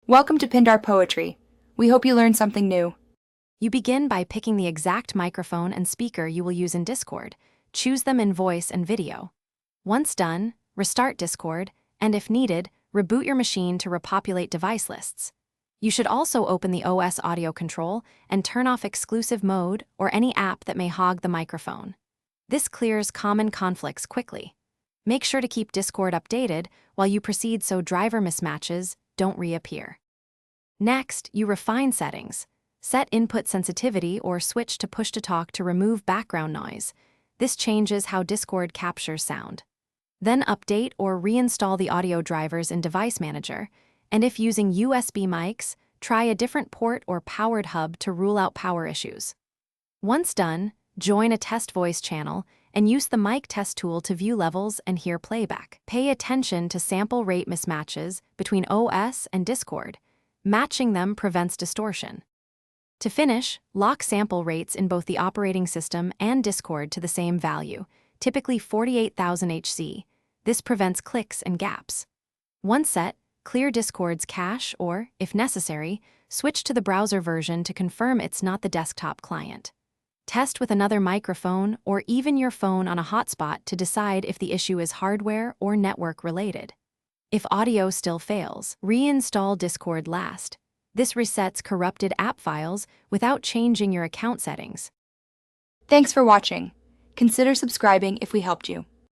Welcome to Pindar Poetry. We hope you learned something new. You begin by picking the exact microphone and speaker you will use in Discord. Choose them in voice and video. Once done, restart Discord, and if needed, reboot your machine to repopulate device lists. You should also open the OS audio control and turn off exclusive mode or any app that may hog the microphone. This clears common conflicts quickly. Make sure to keep Discord updated while you proceed so driver mismatches don't reappear. Next, you refine settings. Set input sensitivity or switch to push-to-talk to remove background noise. This changes how Discord captures sound. Then update or reinstall the audio drivers in Device Manager, and if using USB mics, try a different port or powered hub to rule out power issues. Once done, join a test voice channel and use the mic test tool to view levels and hear playback. Pay attention to sample rate mismatches between OS and Discord. Matching them prevents distortion. To finish, lock sample rates in both the operating system and Discord to the same value, typically 48,000 HC. This prevents clicks and gaps. Once set, clear Discord's cache or, if necessary, switch to the browser version to confirm it's not the desktop client. Test with another microphone or even your phone on a hotspot to decide if the issue is hardware or network related. If audio still fails, reinstall Discord last. This resets corrupted app files without changing your account settings. Thanks for watching. Consider subscribing if we helped you.